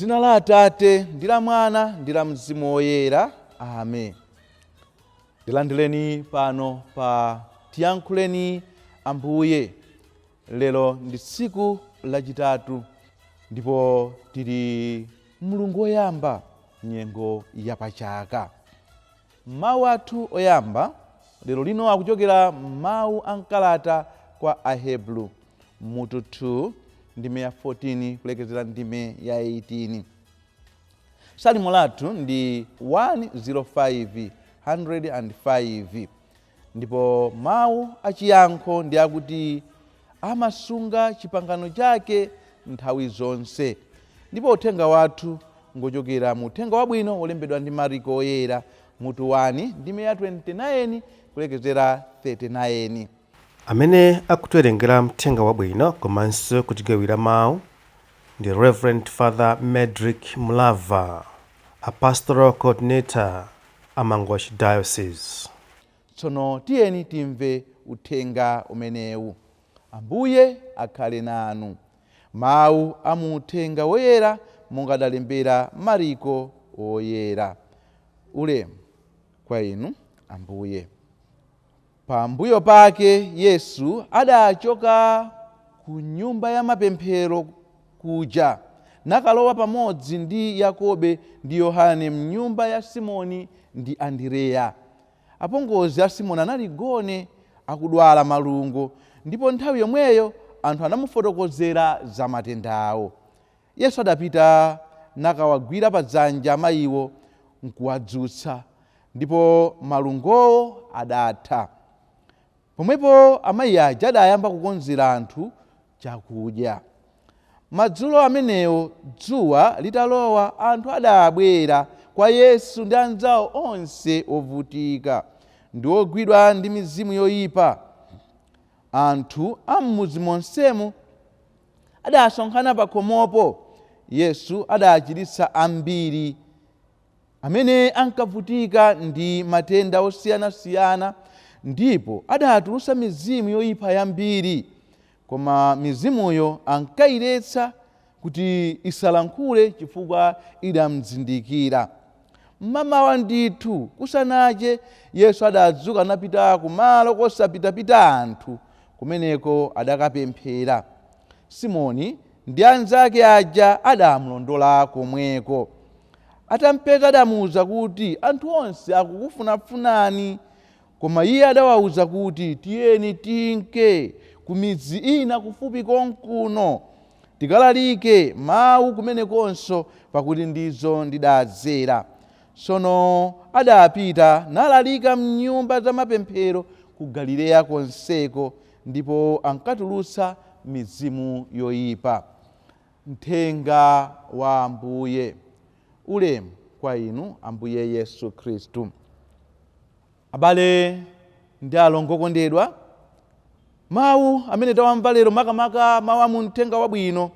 M'dzina la Atate ndi la Mwana ndi la Mzimu Woyera. Amen. Ndilandireni pano pa Tiyankhuleni Ambuye. Lero ndi tsiku lachitatu ndipo tili mulungu woyamba nyengo ya Pachaka. Mawu athu oyamba lero lino akuchokera mawu ankalata kwa Ahebru mutu 2 ndime ya 14 kulekezera ndime ya 18. Salimo lathu ndi 105 ndipo mawu achiyankho ndi akuti amasunga chipangano chake nthawi zonse. Ndipo uthenga wathu ngochokera mu uthenga wabwino wolembedwa ndi Mariko Oyera mutu 1 ndime ya 29 kulekezera 39. Amene akutiwerengera uthenga wabwino komanso kutigawira mawu ndi Reverend Father Medrick Mlava, a pastoral coordinator Amangu Archdiocese. Tsono tiyeni timve uthenga umenewu. Ambuye akhale nanu. Mawu a mu uthenga woyera monga adalembera Mariko Oyera. Ulemu kwa inu Ambuye. Pambuyo pake Yesu adachoka ku nyumba ya mapemphero kuja nakalowa pamodzi ndi Yakobe ndi Yohane mnyumba ya Simoni ndi Andereya. Apongozi a Simoni anali gone akudwala malungo, ndipo nthawi yomweyo anthu anamufotokozera za matenda awo. Yesu adapita nakawagwira padzanja amayiwo nkuwadzutsa, ndipo malungowo adatha. Pomwepo amayi aja adayamba kukonzera anthu chakudya. Madzulo amenewo dzuwa litalowa, anthu adabwera kwa Yesu ndi anzawo onse ovutika ndi ogwidwa ndi mizimu yoyipa. Anthu am'mudzi monsemo adasonkhana pa khomopo. Yesu adachiritsa ambiri amene ankavutika ndi matenda osiyanasiyana, ndipo adatulutsa mizimu yoyipa yambiri, koma mizimuyo ankayiletsa kuti isalankhule chifukwa idamuzindikira. Mmamawa ndithu kusanache Yesu adadzuka napita kumalo kosapitapita anthu, kumeneko adakapemphera. Simoni ndi anzake aja adamulondola komweko. Atampeza adamuwuza kuti anthu onse akukufunafunani, koma iye adawawuza kuti tiyeni tinke ku midzi ina kufupi konkuno tikalalike mawu kumenekonso, pakuti ndizo ndidadzera. Tsono adapita nalalika mnyumba za mapemphero ku Galileya konseko, ndipo ankatulutsa mizimu yoyipa. Uthenga wa Ambuye. Ulemu kwa inu Ambuye Yesu Khristu. Abale ndi alongo okondedwa, mawu amene tawamva lero makamaka mawu a mu uthenga wabwino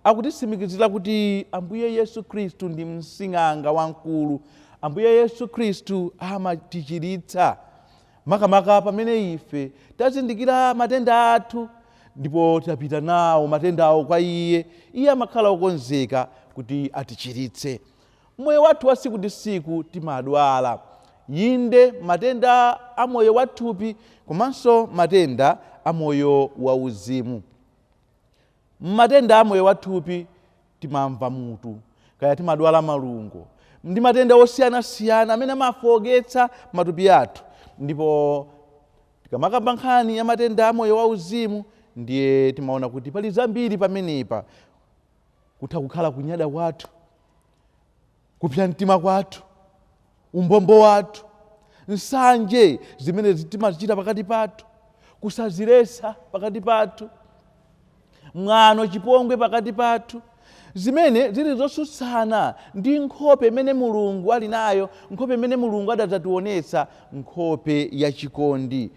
akutitsimikizira kuti Ambuye Yesu Khristu ndi msing'anga wamkulu. Ambuye Yesu Khristu amatichiritsa makamaka pamene ife tazindikira matenda athu ndipo tapita nawo matenda awo kwa Iye. Iye amakhala okonzeka kuti atichiritse. Moyo wathu wa siku ndi siku timadwala, yinde matenda a moyo wathupi komanso matenda a moyo wauzimu. Matenda a moyo wathupi timamva mutu, kaya timadwala malungo ndi matenda osiyanasiyana amene amafooketsa matupi athu. Ndipo tikamakamba nkhani ya matenda a moyo wauzimu, ndiye timaona kuti pali zambiri pamenepa. Kutha kukhala kunyada kwathu, kupsa mtima kwathu, umbombo wathu, nsanje zimene timazichita pakati pathu, kusazilesa pakati pathu, mwano chipongwe pakati pathu, zimene zili zosutsana ndi nkhope imene Mulungu ali nayo, nkhope imene Mulungu adadzationetsa, nkhope ya chikondi.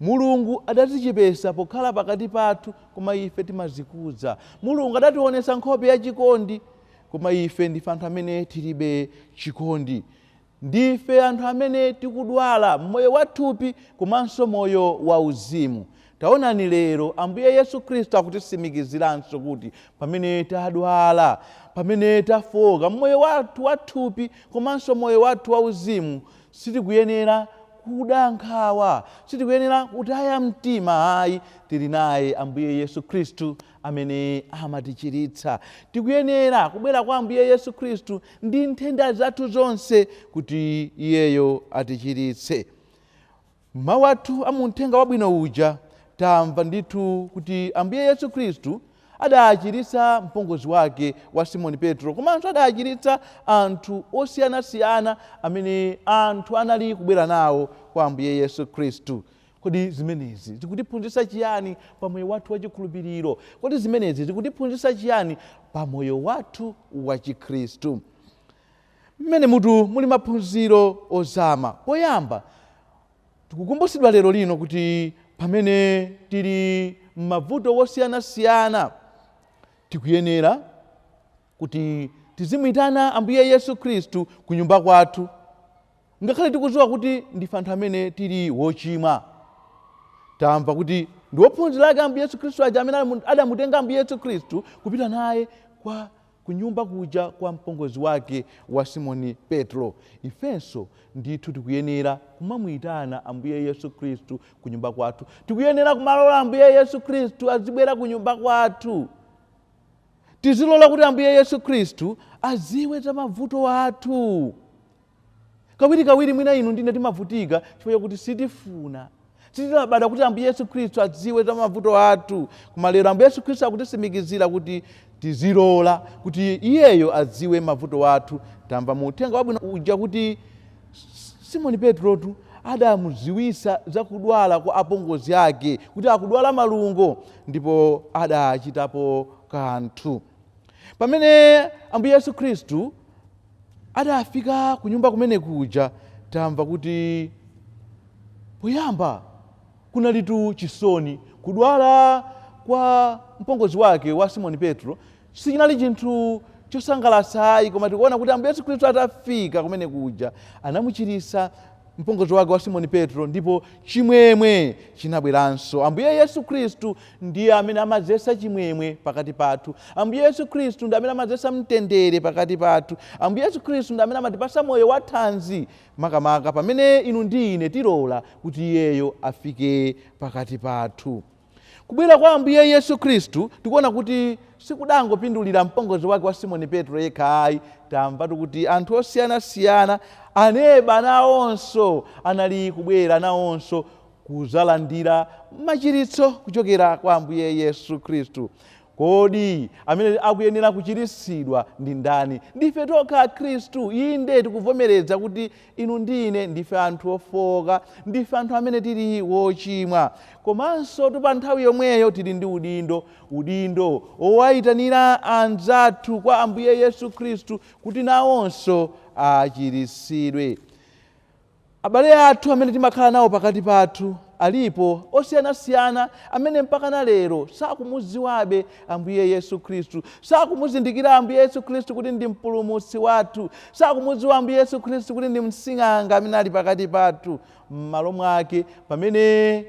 Mulungu adatichepesa pokhala pakati pathu, koma ife timazikuza. Mulungu adationetsa nkhope ya chikondi, koma ife ndife anthu amene tilibe chikondi. Ndife anthu amene tikudwala moyo wathupi komanso moyo wauzimu. Taonani lero Ambuye Yesu Khristu akutitsimikiziranso kuti pamene tadwala, pamene tafoka moyo wathu wathupi komanso moyo wathu wauzimu, sitikuyenera kuda nkhawa, sitikuyenera kutaya mtima. Ayi, tili naye Ambuye Yesu Khristu amene amatichiritsa. Tikuyenera kubwera kwa Ambuye Yesu Khristu ndi nthenda zathu zonse kuti iyeyo atichiritse. Mawu athu amuthenga wabwino uja tamva ndithu kuti Ambuye Yesu Khristu adachiritsa mpongozi wake wa Simoni Petro, komanso adachiritsa anthu osiyanasiyana amene anthu anali kubwera nawo kwa Ambuye Yesu Khristu. Kodi zimenezi zikutiphunzitsa chiyani pa moyo wathu wachikhulupiriro? Kodi zimenezi zikutiphunzitsa chiyani pa moyo wathu wa Chikhristu? Mmene mutu muli maphunziro ozama. Poyamba, tikukumbutsidwa lero lino kuti pamene tili m'mavuto osiyanasiyana, tikuyenera kuti tizimuyitana Ambuye Yesu Khristu ku nyumba kwathu, ngakhale tikudziwa kuti ndife anthu amene tili wochimwa. Tamva kuti ndi ophunzira ake Ambuye Yesu Khristu aja amene adamutenga Ambuye Yesu Khristu kupita naye ku nyumba kuja kwa mpongozi wake wa Simoni Petro. Ifenso ndithu tikuyenera kumamuyitana Ambuye Yesu Khristu ku nyumba kwathu. Tikuyenera kumalola Ambuye Yesu Khristu azibwera ku nyumba kwathu. Tizilola kuti Ambuye Yesu Khristu aziwe za mavuto athu. Kawiri mwina inu ndine timavutika chifukwa kuti sitifuna, sitilabada kuti Ambuye Yesu Khristu aziwe za mavuto athu. Koma lero Ambuye Yesu Khristu akutisimikizira kuti tizilola kuti iyeyo aziwe mavuto athu. Tamva muthenga wabwino uja kuti Simoni Petrotu adamuziwisa za kudwala kwa apongozi ake, kuti akudwala malungo, ndipo adachitapo kanthu. Pamene Ambuye Yesu Khristu adafika ku nyumba kumene kuja, tamva kuti poyamba kunalitu chisoni. Kudwala kwa mpongozi wake wa Simoni Petro sichinali chinthu chosangalatsa, koma tikuona kuti Ambuye Yesu Khristu atafika kumene kuja anamuchiritsa mpongozi wake wa Simoni Petro, ndipo chimwemwe chinabweranso. Ambuye Yesu Khristu ndiye amene amazesa chimwemwe pakati pathu. Ambuye Yesu Khristu ndiye amene amazesa mtendere pakati pathu. Ambuye Yesu Khristu ndiye amene amatipasa moyo wathanzi makamaka pamene inu ndi ine tilola kuti iyeyo afike pakati pathu. Kubwera kwa Ambuye Yesu Khristu tikuona kuti sikudangopindulira mpongozi wake wa Simoni Petro yekha ayi. Tamvatu kuti anthu osiyanasiyana, aneba nawonso anali kubwera nawonso kuzalandira machiritso kuchokera kwa Ambuye Yesu Khristu. Kodi amene akuyenera kuchiritsidwa ndi ndani? Ndife tokha Khristu. Inde tikuvomereza kuti inu ndine ndife anthu ofoka, ndife anthu amene tili wochimwa, komanso pa nthawi yomweyo tili ndi udindo owayitanira anzathu kwa Ambuye Yesu Khristu kuti nawonso achiritsidwe. Abale athu amene timakhala nawo pakati pathu alipo osiyanasiyana amene mpaka na lero sakumudziwabe Ambuye Yesu Khristu, sakumuzindikira Ambuye Yesu Khristu kuti ndi mpulumutsi wathu, sakumudziwa Ambuye Yesu Khristu kuti ndi msing'anga amene ali pakati pathu. M'malo mwake pamene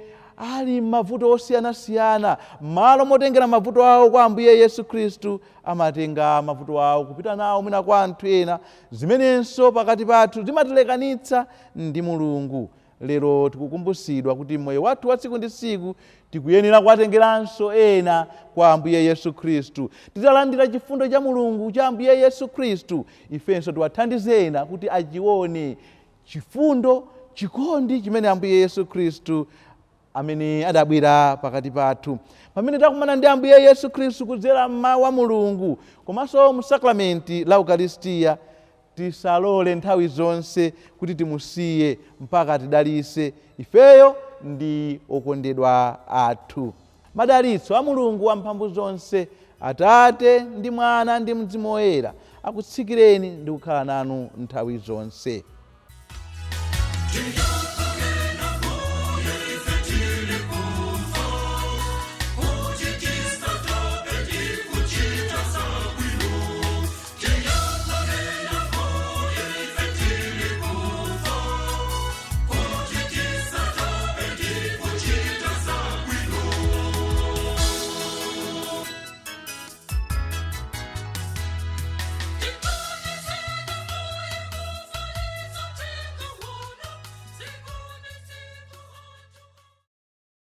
ali mavuto osiyanasiyana, malo motengera mavuto awo kwa Ambuye Yesu Khristu, amatenga mavuto awo kupita nawo mwina kwa anthu ena, zimenenso pakati pathu zimatilekanitsa ndi Mulungu. Lero tikukumbutsidwa kuti moyo wathu wa tsiku ndi tsiku tikuyenera kuwatengeranso ena kwa Ambuye Yesu Khristu. Titalandira chifundo cha Mulungu cha Ambuye Yesu Khristu, ifenso tiwathandize ena kuti achione chifundo, chikondi chimene Ambuye Yesu Khristu amene adabwera pakati pathu. Pamene takumana ndi Ambuye Yesu Khristu kudzera m'mawu a Mulungu komanso mu sakramenti la Ukaristiya, tisalole nthawi zonse kuti timusiye mpaka tidalise. Ifeyo ndi okondedwa athu. Madalitso a Mulungu wamphamvu zonse, Atate ndi Mwana ndi Mzimu Woyera akutsikireni ndi kukhala nanu nthawi zonse.